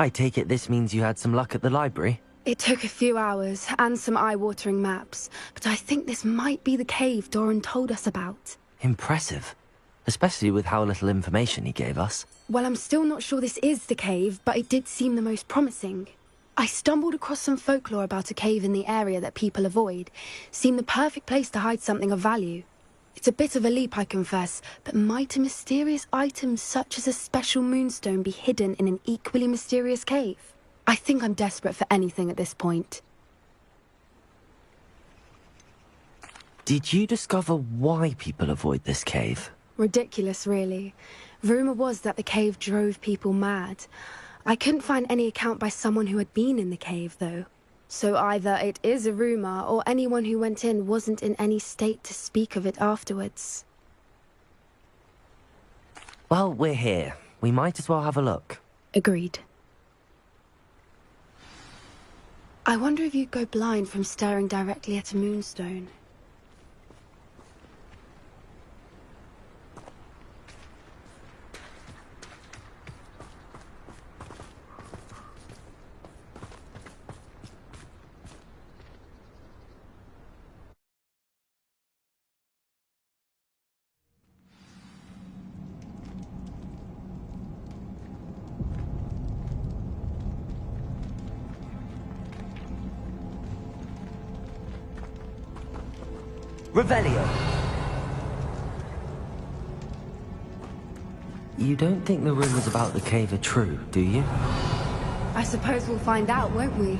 I take it this means you had some luck at the library? It took a few hours and some eye-watering maps, but I think this might be the cave Doran told us about. Impressive. Especially with how little information he gave us. Well, I'm still not sure this is the cave, but it did seem the most promising. I stumbled across some folklore about a cave in the area that people avoid. Seemed the perfect place to hide something of value. It's a bit of a leap, I confess, but might a mysterious item such as a special moonstone be hidden in an equally mysterious cave? I think I'm desperate for anything at this point. Did you discover why people avoid this cave? Ridiculous, really. Rumor was that the cave drove people mad. I couldn't find any account by someone who had been in the cave, though. So either it is a rumor, or anyone who went in wasn't in any state to speak of it afterwards. Well, we're here. We might as well have a look. Agreed. I wonder if you'd go blind from staring directly at a moonstone. Revelio! You don't think the rumors about the cave are true, do you? I suppose we'll find out, won't we?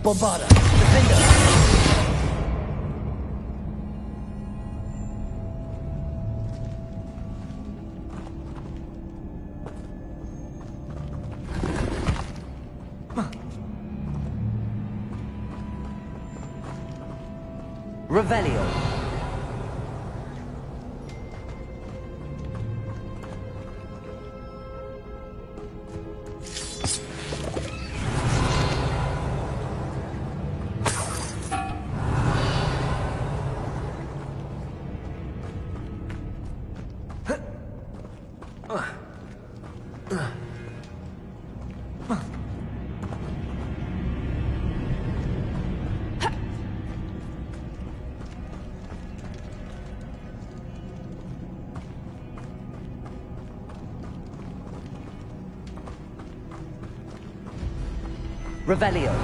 Bombarda! Defender! Revelio! Revelio.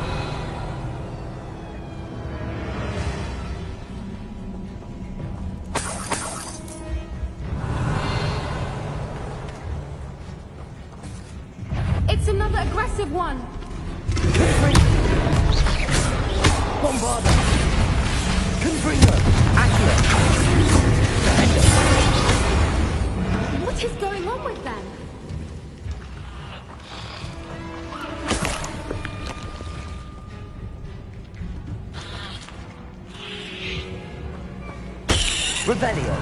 It's another aggressive one. Bombarda. Confringo. Accurate. What is going on with them? Revelio.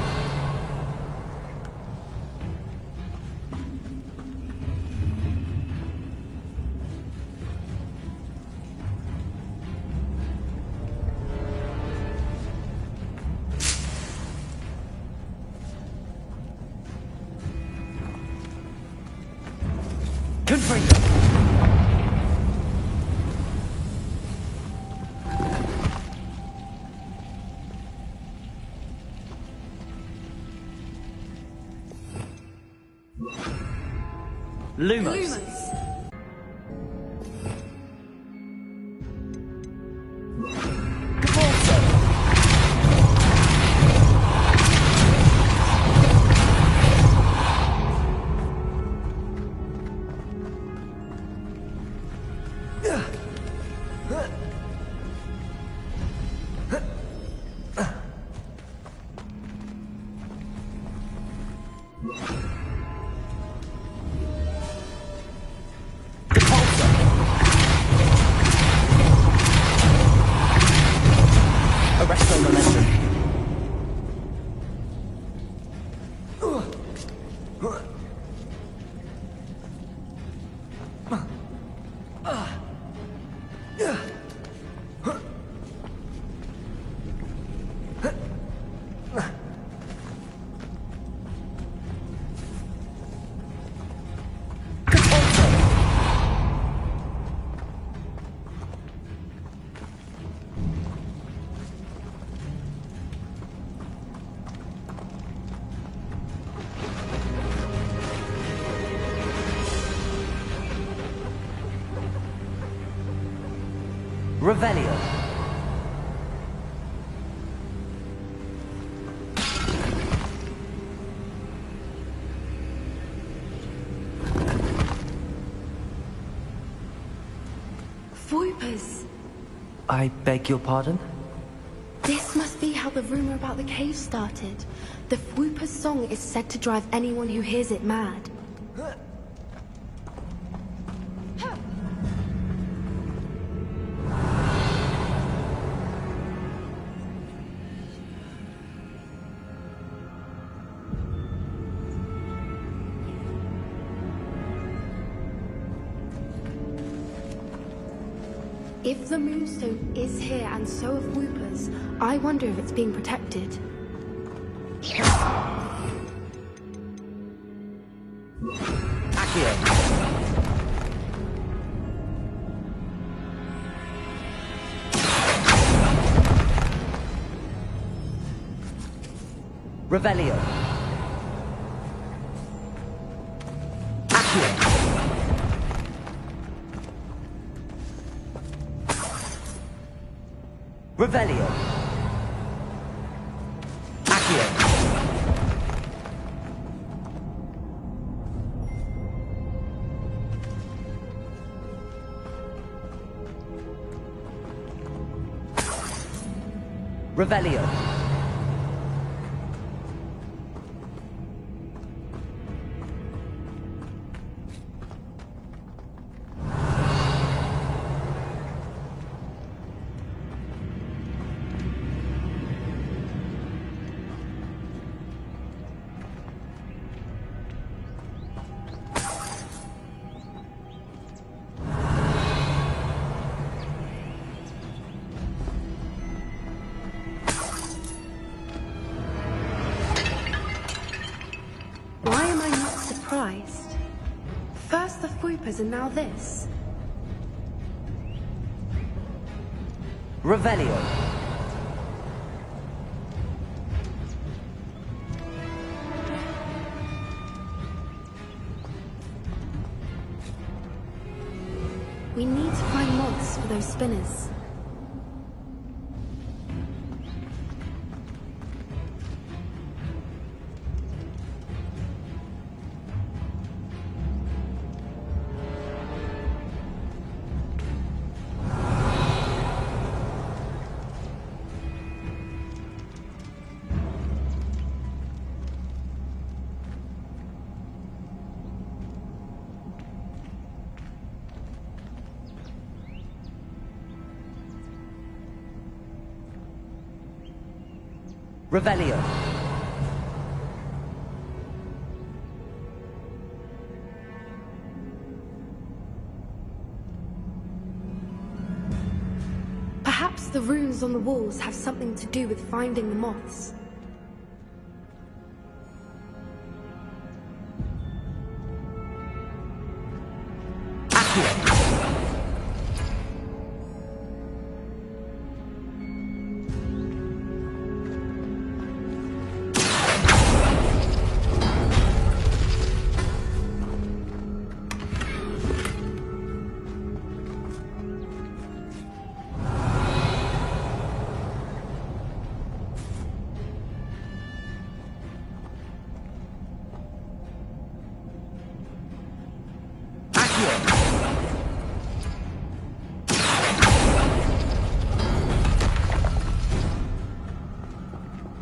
Confringo. Lumos. Cavalso. Arrest no momentum. Revelio. Voipers. I beg your pardon? This must be how the rumor about the cave started. The Whooper's song is said to drive anyone who hears it mad. If the Moonstone is here and so of Whoopers, I wonder if it's being protected. Accio. Revelio. Accio. Revelio. Accio. Revelio. Why am I not surprised? First the Whoopers and now this. Revelio. We need to find moths for those spinners. Revelio. Perhaps the runes on the walls have something to do with finding the moths. Accio.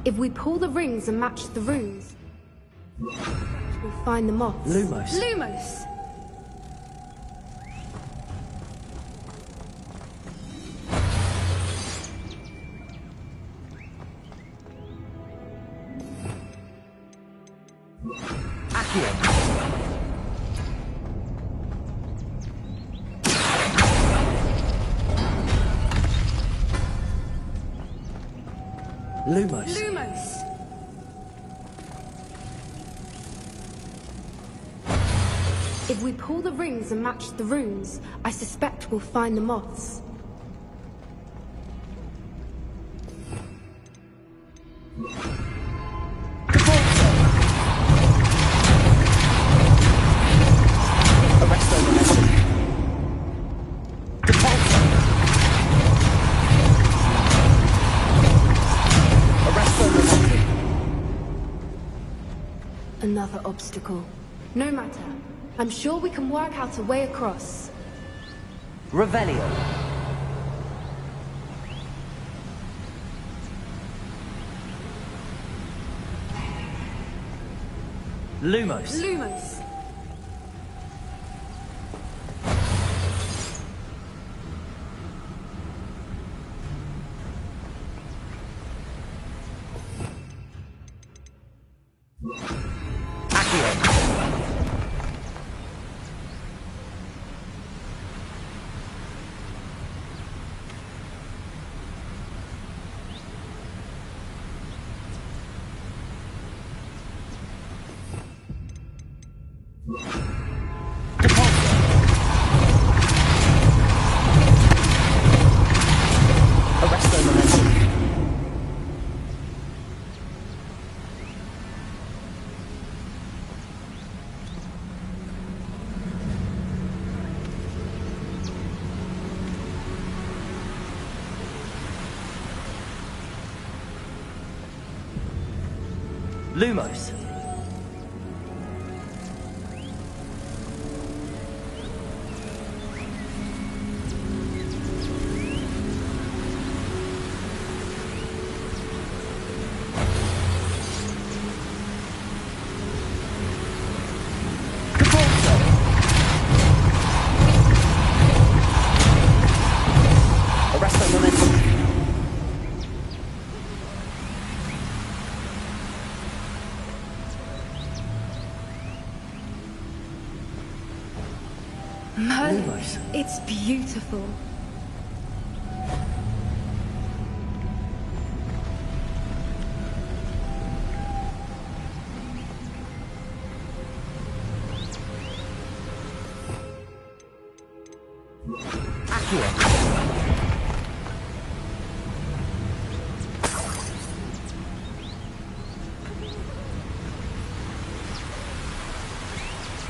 If we pull the rings and match the runes, we'll find the moths. Lumos. Lumos! Accio. Lumos. Lumos! If we pull the rings and match the runes, I suspect we'll find the moths. Another obstacle. No matter. I'm sure we can work out a way across. Revelio. Lumos. Lumos! Lumos. Merlin, Lumos. it's beautiful.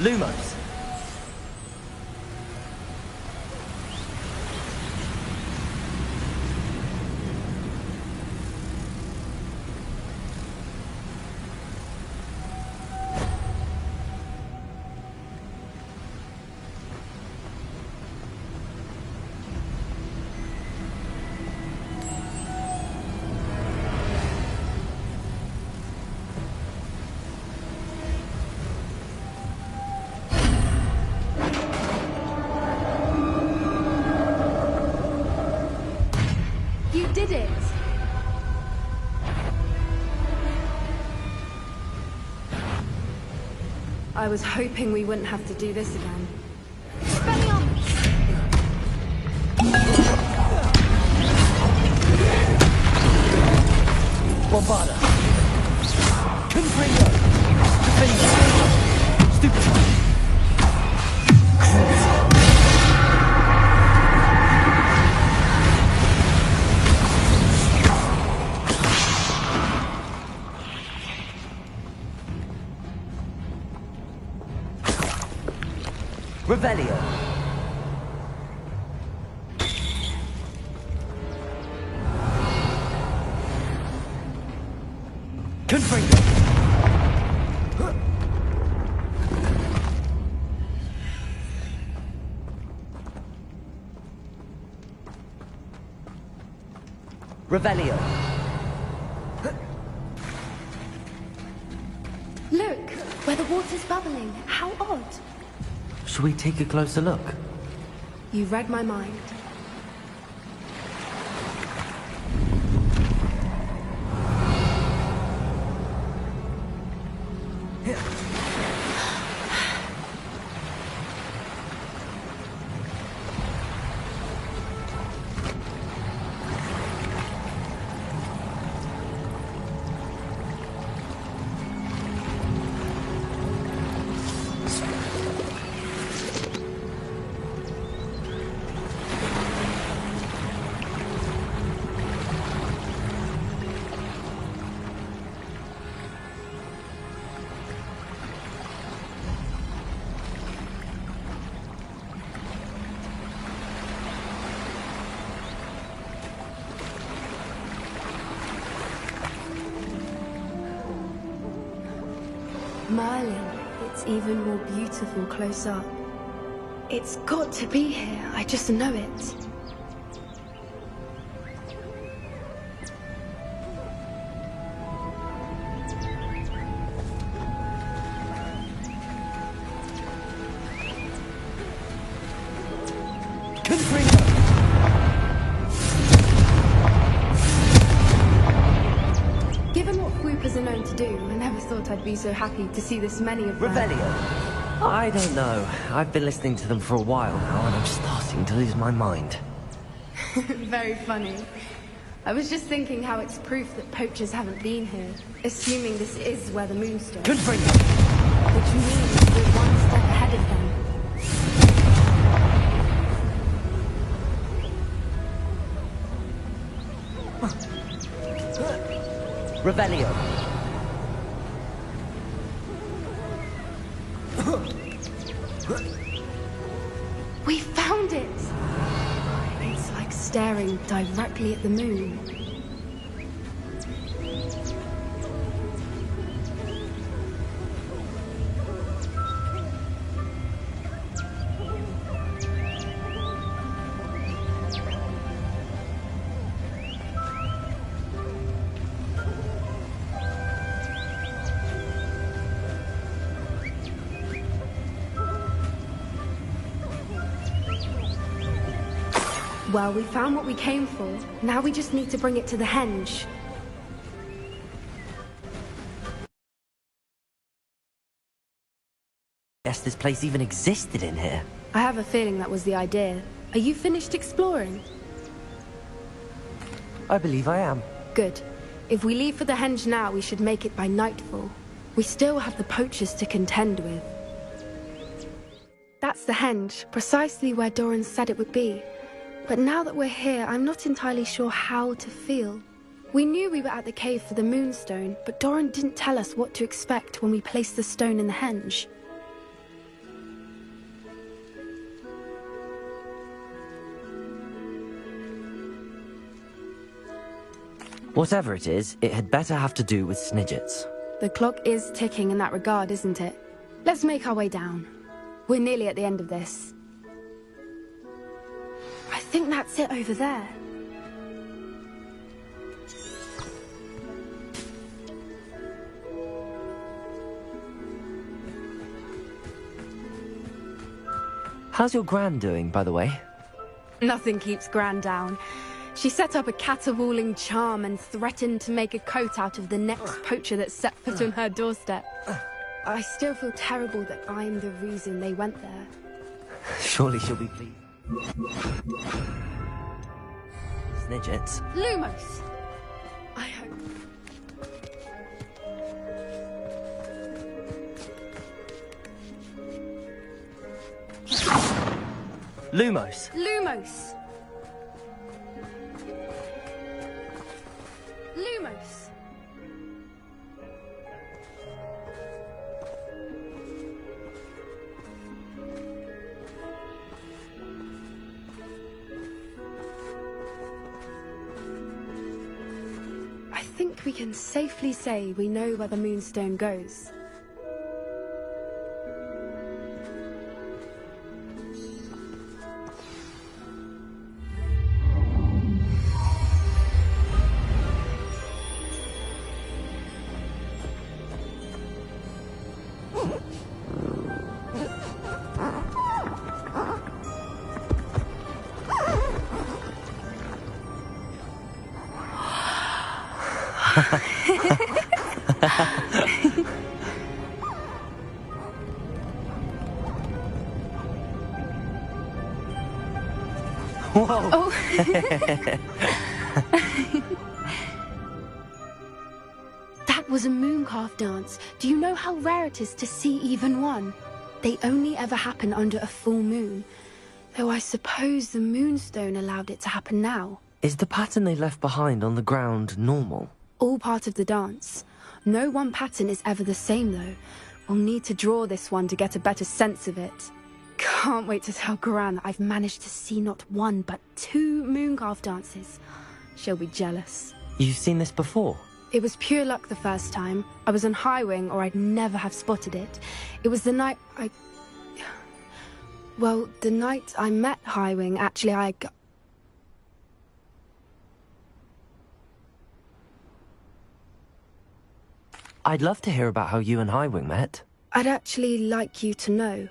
Lumos. You did it! I was hoping we wouldn't have to do this again. Bombarda. Confringo. Defendo. Stupefy. Revelio. Confringo. Revelio. Look, where the water's bubbling. How odd. Shall we take a closer look? You read my mind. Merlin, it's even more beautiful close up. It's got to be here, I just know it. Given what Whoopers are known to do, I never thought I'd be so happy to see this many of them. Revelio? I don't know. I've been listening to them for a while now, and I'm starting to lose my mind. Very funny. I was just thinking how it's proof that poachers haven't been here, assuming this is where the moonstone... Confringo! Which means we're one step ahead of them. Revelio! We found it! It's like staring directly at the moon. Well, we found what we came for. Now we just need to bring it to the henge. Guess this place even existed in here. I have a feeling that was the idea. Are you finished exploring? I believe I am. Good. If we leave for the henge now, we should make it by nightfall. We still have the poachers to contend with. That's the henge, precisely where Doran said it would be. But now that we're here, I'm not entirely sure how to feel. We knew we were at the cave for the moonstone, but Doran didn't tell us what to expect when we placed the stone in the henge. Whatever it is, it had better have to do with Snidgets. The clock is ticking in that regard, isn't it? Let's make our way down. We're nearly at the end of this. I think that's it over there. How's your Gran doing, by the way? Nothing keeps Gran down. She set up a caterwauling charm and threatened to make a coat out of the next poacher that set foot on her doorstep. I still feel terrible that I'm the reason they went there. Surely she'll be pleased. Snidgets. Lumos! I hope. Lumos. Lumos! Lumos! I think we can safely say we know where the moonstone goes. Whoa! Oh. That was a mooncalf dance. Do you know how rare it is to see even one? They only ever happen under a full moon. Though I suppose the moonstone allowed it to happen now. Is the pattern they left behind on the ground normal? All part of the dance. No one pattern is ever the same, though. We'll need to draw this one to get a better sense of it. Can't wait to tell Gran that I've managed to see not one, but 2 mooncalf dances. She'll be jealous. You've seen this before? It was pure luck the first time. I was on Highwing, or I'd never have spotted it. It was the night Well, the night I met Highwing, actually, I'd love to hear about how you and Highwing met. I'd actually like you to know.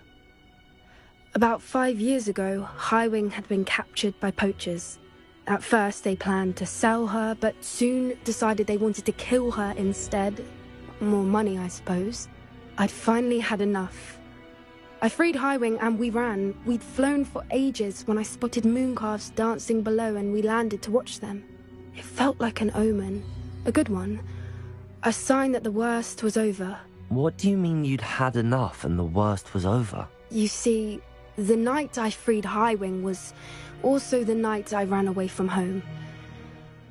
About 5 years ago, Highwing had been captured by poachers. At first, they planned to sell her, but soon decided they wanted to kill her instead. More money, I suppose. I'd finally had enough. I freed Highwing and we ran. We'd flown for ages when I spotted mooncalves dancing below and we landed to watch them. It felt like an omen. A good one. A sign that the worst was over. What do you mean you'd had enough and the worst was over? You see, the night I freed Highwing was also the night I ran away from home.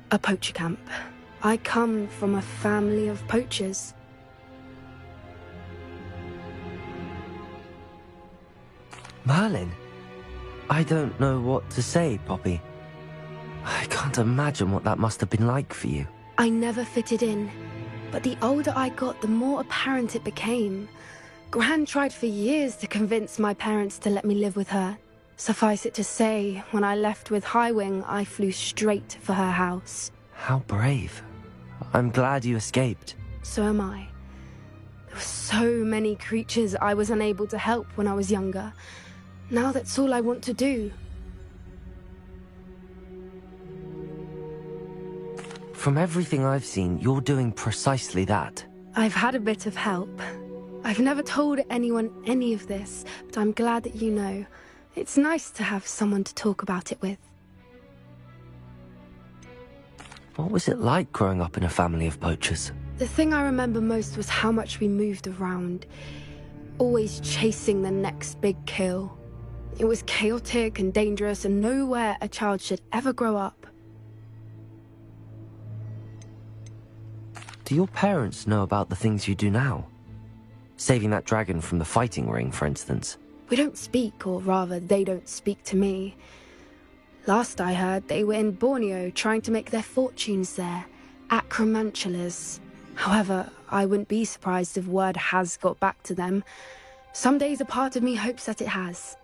A poacher camp. I come from a family of poachers. Merlin? I don't know what to say, Poppy. I can't imagine what that must have been like for you. I never fitted in, but the older I got, the more apparent it became. Gran tried for years to convince my parents to let me live with her. Suffice it to say, when I left with Highwing, I flew straight for her house. How brave. I'm glad you escaped. So am I. There were so many creatures I was unable to help when I was younger. Now that's all I want to do. From everything I've seen, you're doing precisely that. I've had a bit of help. I've never told anyone any of this, but I'm glad that you know. It's nice to have someone to talk about it with. What was it like growing up in a family of poachers? The thing I remember most was how much we moved around, always chasing the next big kill. It was chaotic and dangerous and nowhere a child should ever grow up. Do your parents know about the things you do now? Saving that dragon from the fighting ring, for instance. We don't speak, or rather, they don't speak to me. Last I heard, they were in Borneo trying to make their fortunes there, acromantulas. However, I wouldn't be surprised if word has got back to them. Some days a part of me hopes that it has.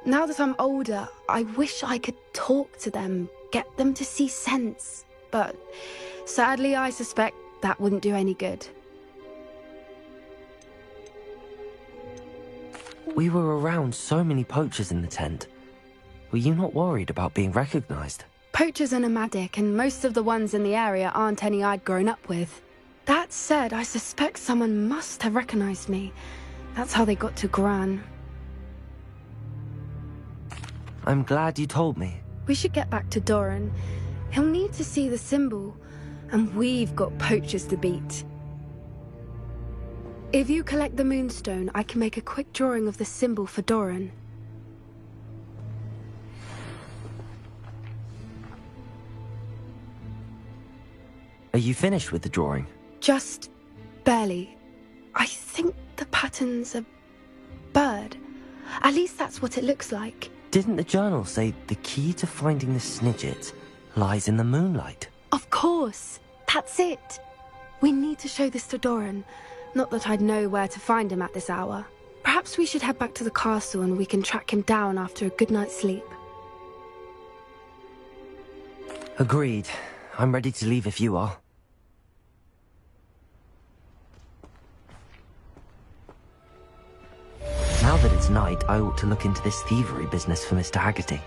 Now that I'm older, I wish I could talk to them, get them to see sense. But sadly, I suspect that wouldn't do any good. We were around so many poachers in the tent. Were you not worried about being recognized? Poachers are nomadic, and most of the ones in the area aren't any I'd grown up with. That said, I suspect someone must have recognized me. That's how they got to Gran. I'm glad you told me. We should get back to Doran. He'll need to see the symbol, and we've got poachers to beat. If you collect the moonstone, I can make a quick drawing of the symbol for Doran. Are you finished with the drawing? Just barely. I think the pattern's a bird. At least that's what it looks like. Didn't the journal say the key to finding the Snidget lies in the moonlight? Of course. That's it. We need to show this to Doran. Not that I'd know where to find him at this hour. Perhaps we should head back to the castle and we can track him down after a good night's sleep. Agreed. I'm ready to leave if you are. Now that it's night, I ought to look into this thievery business for Mr. Haggerty.